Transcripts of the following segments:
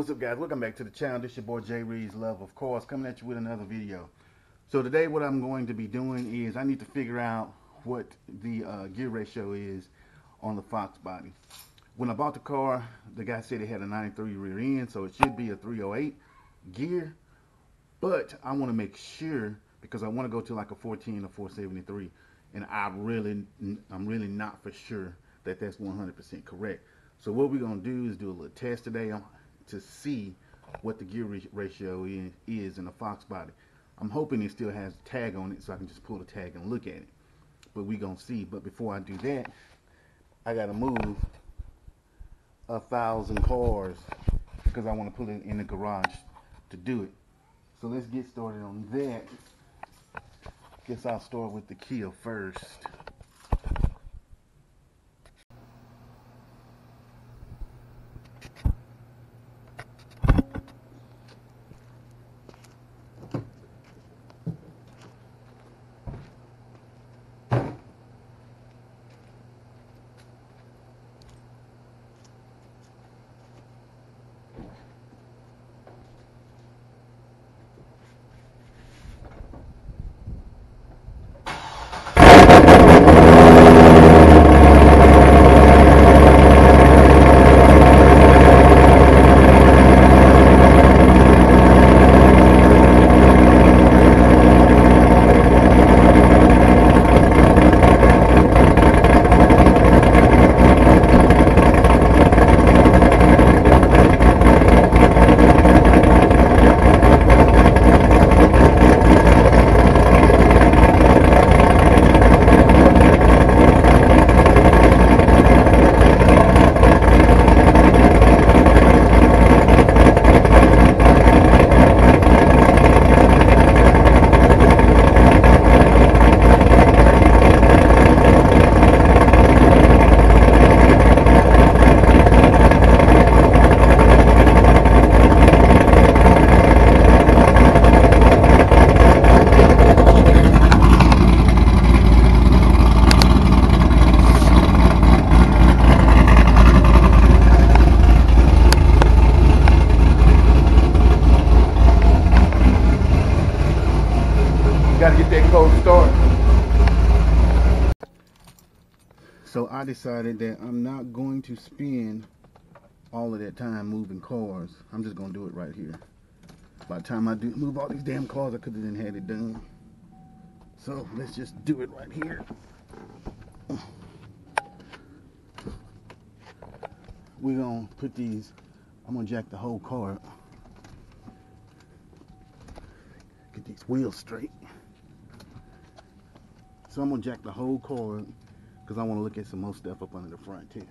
What's up, guys? Welcome back to the channel. This is your boy J Reed's Love, of course, coming at you with another video. So today what I'm going to be doing is I need to figure out what the gear ratio is on the Foxbody. When I bought the car, the guy said it had a 93 rear end, so it should be a 308 gear. But I want to make sure, because I want to go to like a 410 or 473, and I'm really not for sure that that's 100% correct. So what we're gonna do is do a little test today to see what the gear ratio is in a Foxbody. I'm hoping it still has a tag on it so I can just pull the tag and look at it. But we're gonna see. But before I do that, I gotta move 1,000 cars because I want to put it in the garage to do it. So let's get started on that. Guess I'll start with the Kia first. Gotta get that cold start. So I decided that I'm not going to spend all of that time moving cars. I'm just gonna do it right here. By the time I do move all these damn cars, I could have had it done. So let's just do it right here. We're gonna put these, I'm gonna jack the whole car up. Get these wheels straight. So I'm gonna jack the whole car because I want to look at some more stuff up under the front too.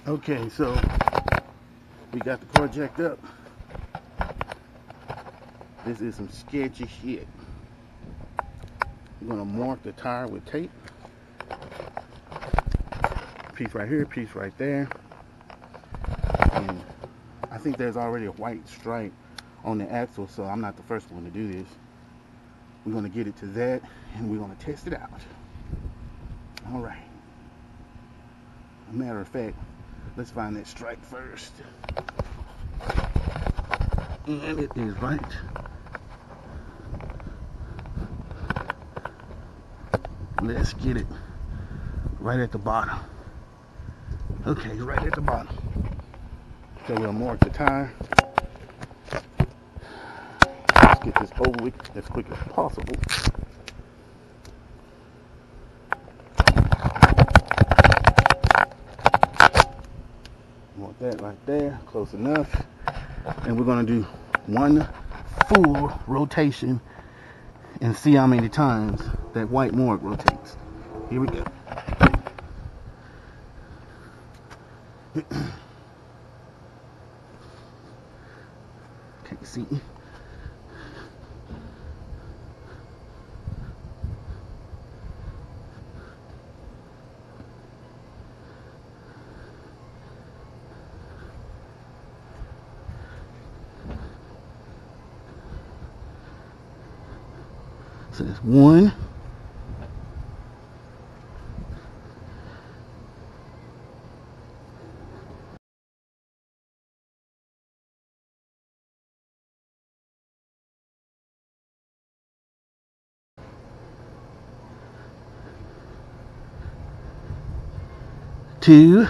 Okay, so we got the car jacked up. This is some sketchy shit. I'm gonna mark the tire with tape. Piece right here, piece right there. And I think there's already a white stripe on the axle, so I'm not the first one to do this. We're going to get it to that and we're going to test it out. All right. As a matter of fact, let's find that stripe first. And it is right. Let's get it right at the bottom. Okay, right at the bottom. So we'll mark the tire. Get this over with as quick as possible. Want that right there, close enough. And we're gonna do one full rotation and see how many times that white mark rotates. Here we go. Can't see. So there's 1, 2, 2,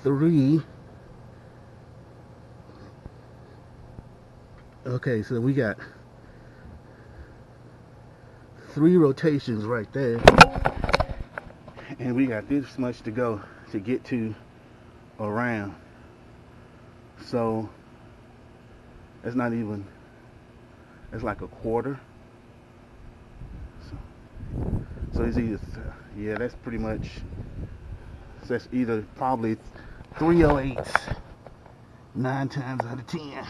3. Okay, so we got 3 rotations right there, and we got this much to go to get to around. So that's not even, it's like a quarter. So it's either, yeah, that's pretty much, so that's either probably 308s 9 times out of 10.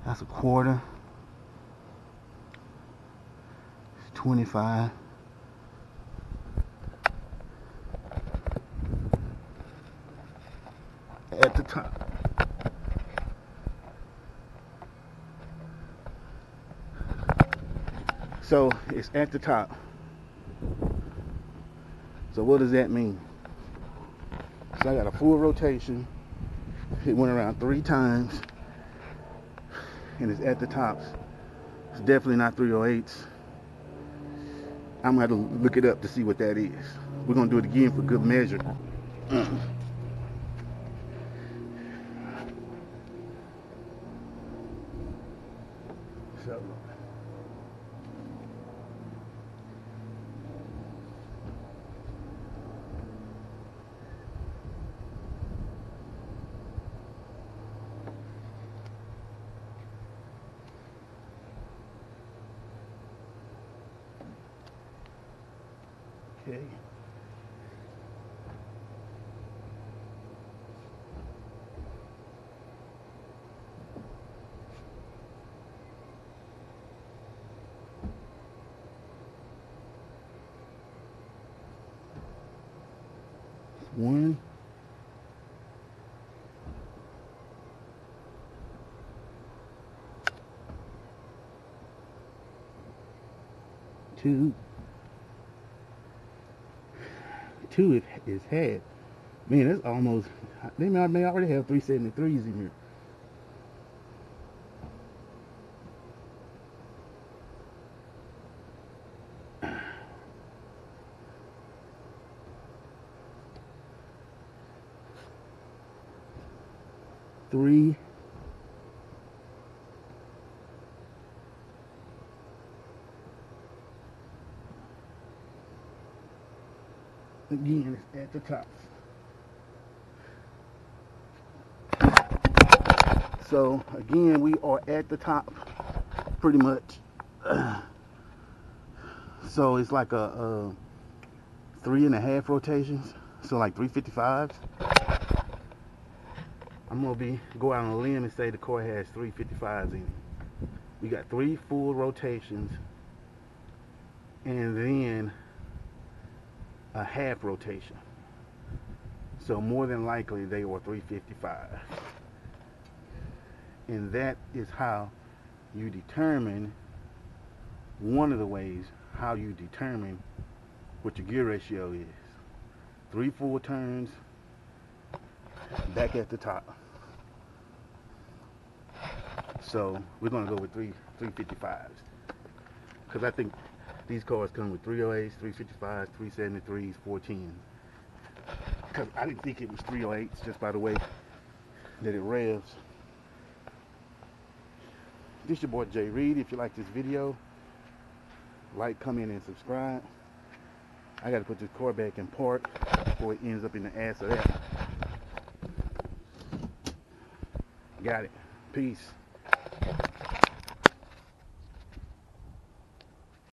That's a quarter. 25. At the top. So it's at the top. So what does that mean? So I got a full rotation. It went around 3 times, and it's at the tops. It's definitely not 308s. I'm gonna have to look it up to see what that is. We're gonna do it again for good measure. So, okay. One. 2. 2 is had. Man, that's almost, they may already have 373s in here. Three. Again, it's at the top. So again, we are at the top pretty much. So it's like a 3.5 rotations. So like 355s. I'm gonna go out on a limb and say the car has 355s in it. We got 3 full rotations and then a half rotation. So more than likely they were 355. And that is how you determine, one of the ways how you determine what your gear ratio is. 3 full turns back at the top. So we're gonna go with 355s, because I think these cars come with 308s, 355s, 373s, 410s. Because I didn't think it was 308s just by the way that it revs. This is your boy Jay Reed. If you like this video, like, comment, and subscribe. I gotta put this car back in park before it ends up in the ass of that. Got it. Peace.